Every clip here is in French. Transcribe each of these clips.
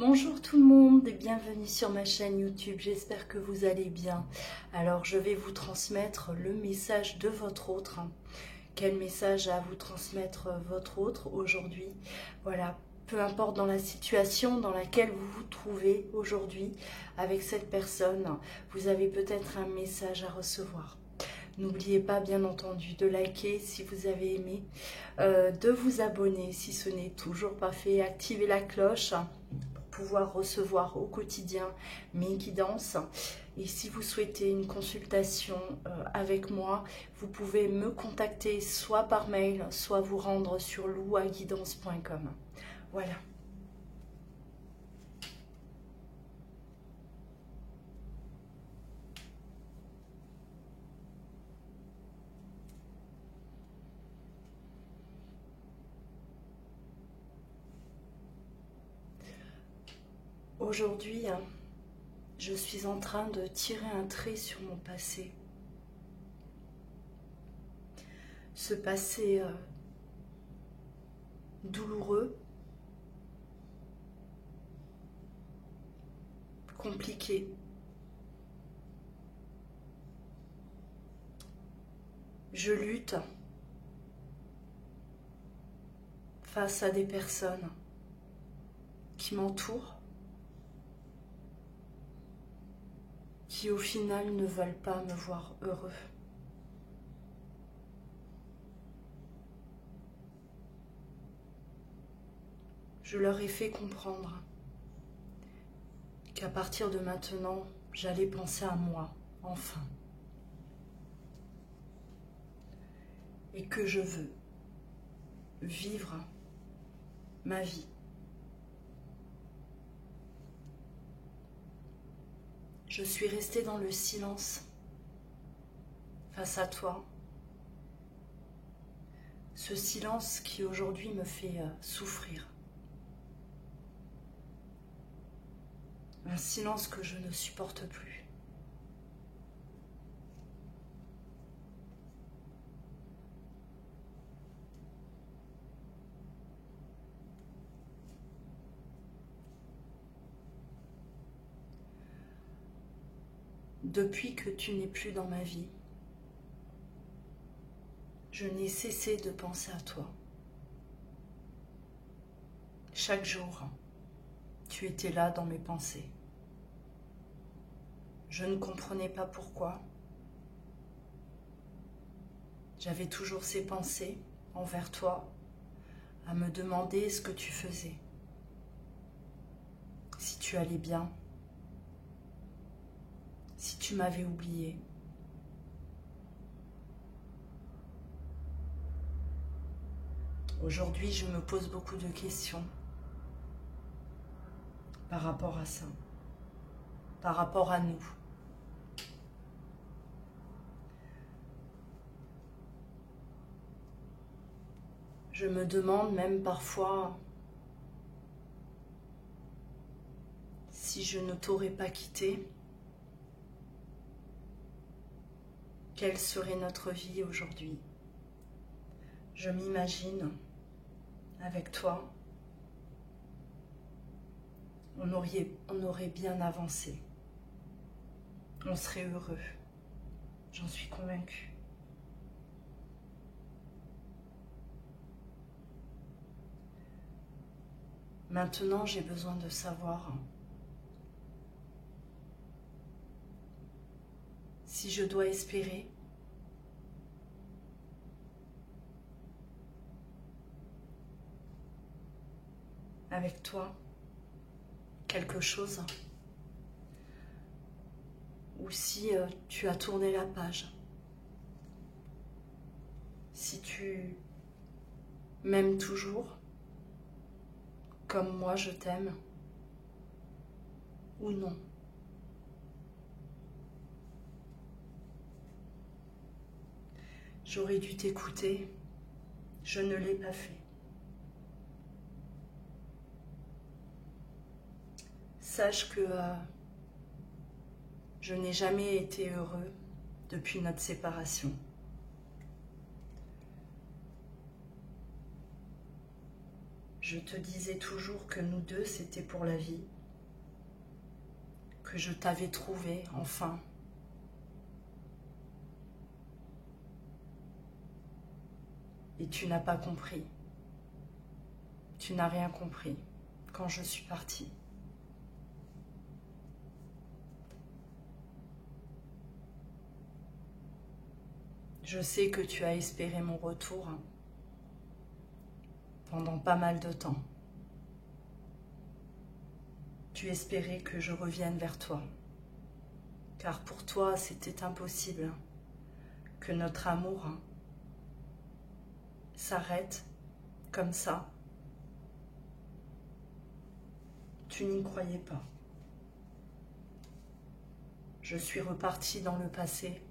Bonjour tout le monde et bienvenue sur ma chaîne YouTube, j'espère que vous allez bien. Alors je vais vous transmettre le message de votre autre. Quel message a à vous transmettre votre autre aujourd'hui? Voilà, peu importe dans la situation dans laquelle vous vous trouvez aujourd'hui avec cette personne, vous avez peut-être un message à recevoir. N'oubliez pas bien entendu de liker si vous avez aimé, de vous abonner si ce n'est toujours pas fait, activer la cloche pour pouvoir recevoir au quotidien mes guidances. Et si vous souhaitez une consultation avec moi, vous pouvez me contacter soit par mail, soit vous rendre sur louaguidance.com. Voilà. Aujourd'hui, je suis en train de tirer un trait sur mon passé. Ce passé douloureux, compliqué. Je lutte face à des personnes qui m'entourent, qui au final ne veulent pas me voir heureux. Je leur ai fait comprendre qu'à partir de maintenant, j'allais penser à moi, enfin. Et que je veux vivre ma vie. Je suis restée dans le silence face à toi. Ce silence qui aujourd'hui me fait souffrir. Un silence que je ne supporte plus. Depuis que tu n'es plus dans ma vie, je n'ai cessé de penser à toi. Chaque jour, tu étais là dans mes pensées. Je ne comprenais pas pourquoi. J'avais toujours ces pensées envers toi, à me demander ce que tu faisais, si tu allais bien, si tu m'avais oublié. Aujourd'hui, je me pose beaucoup de questions par rapport à ça, par rapport à nous. Je me demande même parfois si je ne t'aurais pas quitté, quelle serait notre vie aujourd'hui? Je m'imagine avec toi, on aurait bien avancé. On serait heureux. J'en suis convaincue. Maintenant, j'ai besoin de savoir si je dois espérer avec toi quelque chose ou si tu as tourné la page, si tu m'aimes toujours comme moi je t'aime ou non. J'aurais dû t'écouter, je ne l'ai pas fait. Sache que je n'ai jamais été heureux depuis notre séparation. Je te disais toujours que nous deux, c'était pour la vie. Que je t'avais trouvé, enfin. Et tu n'as pas compris. Tu n'as rien compris quand je suis partie. Je sais que tu as espéré mon retour pendant pas mal de temps. Tu espérais que je revienne vers toi, car pour toi c'était impossible que notre amour s'arrête comme ça. Tu n'y croyais pas. Je suis repartie dans le passé,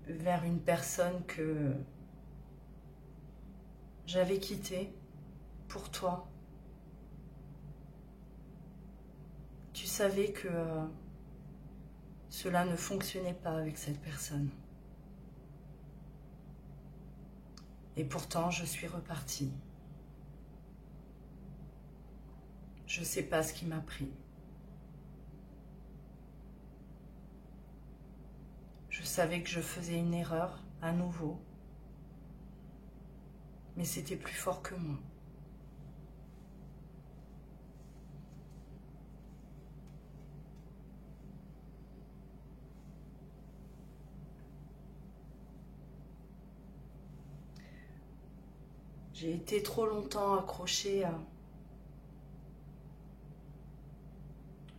vers une personne que j'avais quittée pour toi. Tu savais que cela ne fonctionnait pas avec cette personne. Et pourtant, je suis repartie. Je ne sais pas ce qui m'a pris. Je savais que je faisais une erreur à nouveau, mais c'était plus fort que moi. J'ai été trop longtemps accrochée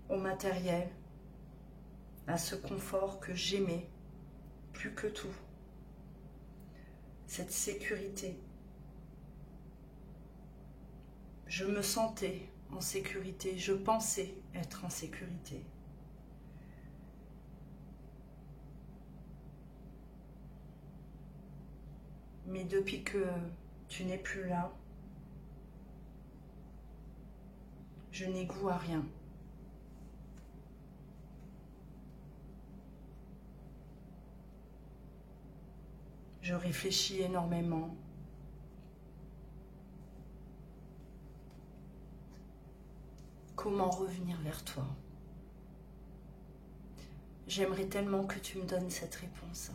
au matériel, à ce confort que j'aimais plus que tout. Cette sécurité. Je me sentais en sécurité, je pensais être en sécurité. Mais depuis que tu n'es plus là, je n'ai goût à rien. Je réfléchis énormément. Comment revenir vers toi? J'aimerais tellement que tu me donnes cette réponse.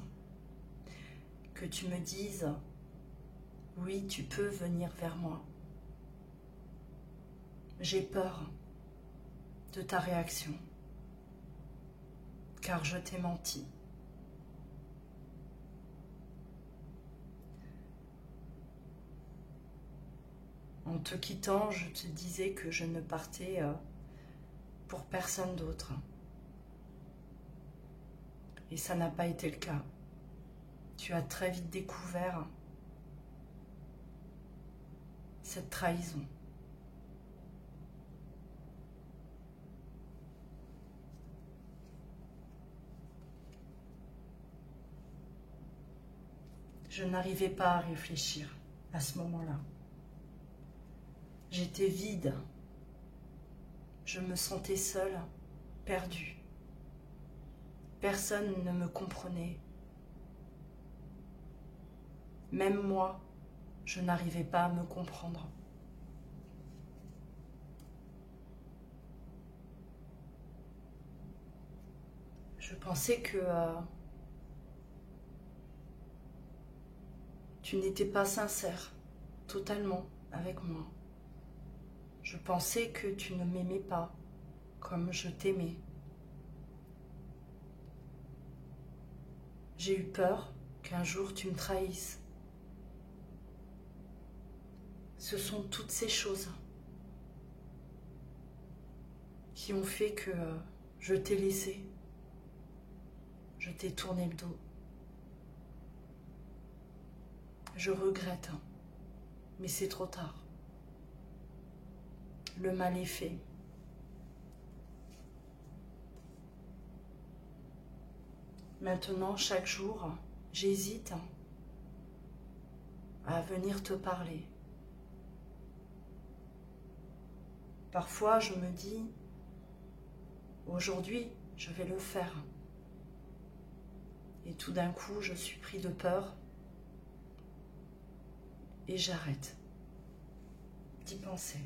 Que tu me dises, oui, tu peux venir vers moi. J'ai peur de ta réaction, car je t'ai menti. En te quittant, je te disais que je ne partais pour personne d'autre. Et ça n'a pas été le cas. Tu as très vite découvert cette trahison. Je n'arrivais pas à réfléchir à ce moment-là. J'étais vide. Je me sentais seule, perdue. Personne ne me comprenait. Même moi, je n'arrivais pas à me comprendre. Je pensais que tu n'étais pas sincère, totalement, avec moi. Je pensais que tu ne m'aimais pas comme je t'aimais. J'ai eu peur qu'un jour tu me trahisses. Ce sont toutes ces choses qui ont fait que je t'ai laissé. Je t'ai tourné le dos. Je regrette, mais c'est trop tard. Le mal est fait. Maintenant, chaque jour, j'hésite à venir te parler. Parfois, je me dis, aujourd'hui, je vais le faire. Et tout d'un coup, je suis pris de peur et j'arrête d'y penser.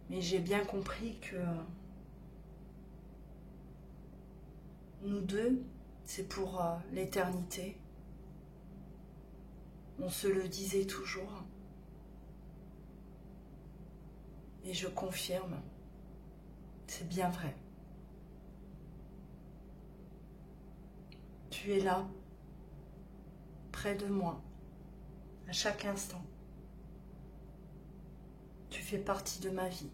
Mais j'ai bien compris que nous deux, c'est pour l'éternité. On se le disait toujours. Et je confirme, c'est bien vrai. Tu es là, près de moi, à chaque instant. Tu fais partie de ma vie.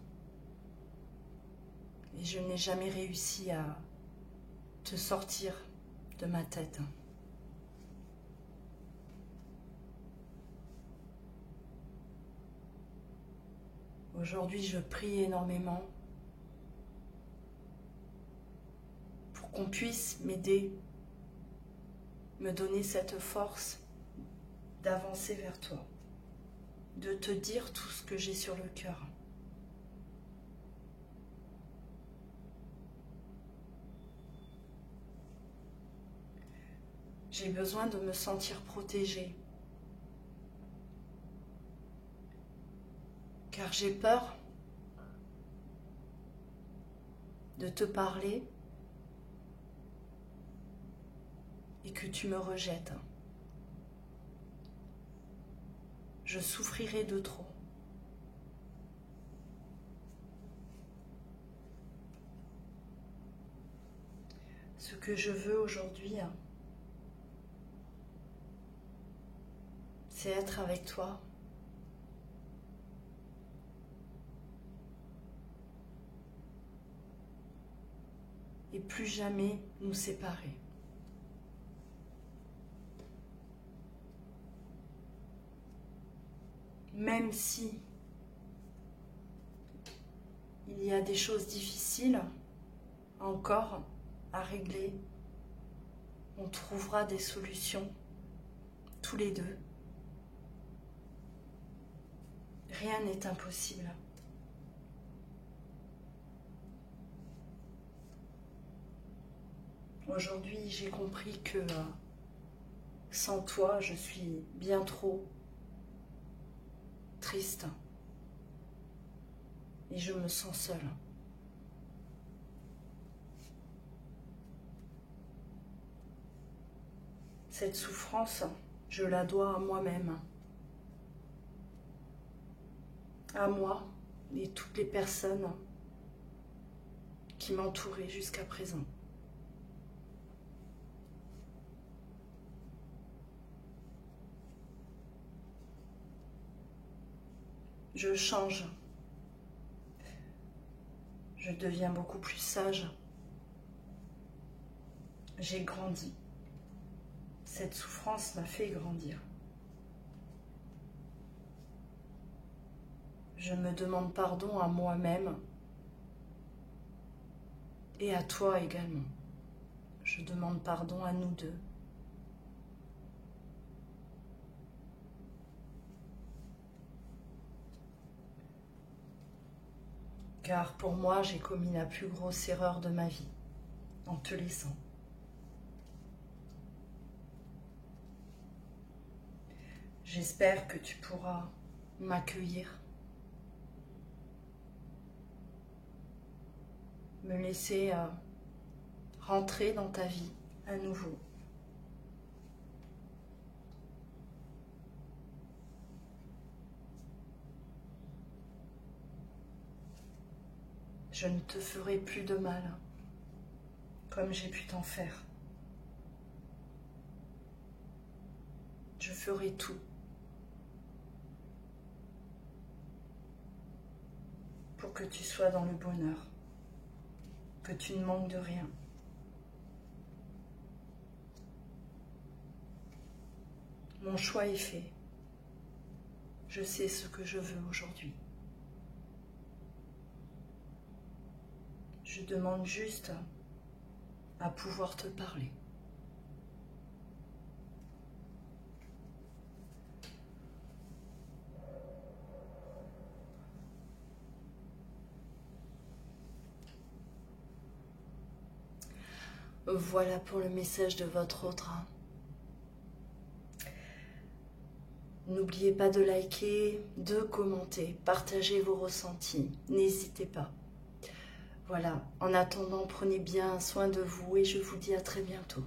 Et je n'ai jamais réussi à te sortir de ma tête. Aujourd'hui, je prie énormément pour qu'on puisse m'aider, me donner cette force d'avancer vers toi, de te dire tout ce que j'ai sur le cœur. J'ai besoin de me sentir protégée, car j'ai peur de te parler et que tu me rejettes. Je souffrirai de trop. Ce que je veux aujourd'hui, c'est être avec toi. Et plus jamais nous séparer. Même si il y a des choses difficiles encore à régler, on trouvera des solutions tous les deux. Rien n'est impossible. Aujourd'hui, j'ai compris que sans toi, je suis bien trop triste et je me sens seule. Cette souffrance, je la dois à moi-même, à moi et toutes les personnes qui m'entouraient jusqu'à présent. Je change. Je deviens beaucoup plus sage. J'ai grandi. Cette souffrance m'a fait grandir. Je me demande pardon à moi-même et à toi également. Je demande pardon à nous deux. Car pour moi, j'ai commis la plus grosse erreur de ma vie, en te laissant. J'espère que tu pourras m'accueillir, me laisser rentrer dans ta vie à nouveau. Je ne te ferai plus de mal, comme j'ai pu t'en faire. Je ferai tout pour que tu sois dans le bonheur, que tu ne manques de rien. Mon choix est fait. Je sais ce que je veux aujourd'hui. Je demande juste à pouvoir te parler. Voilà pour le message de votre autre. N'oubliez pas de liker, de commenter, partager vos ressentis. N'hésitez pas. Voilà, en attendant, prenez bien soin de vous et je vous dis à très bientôt.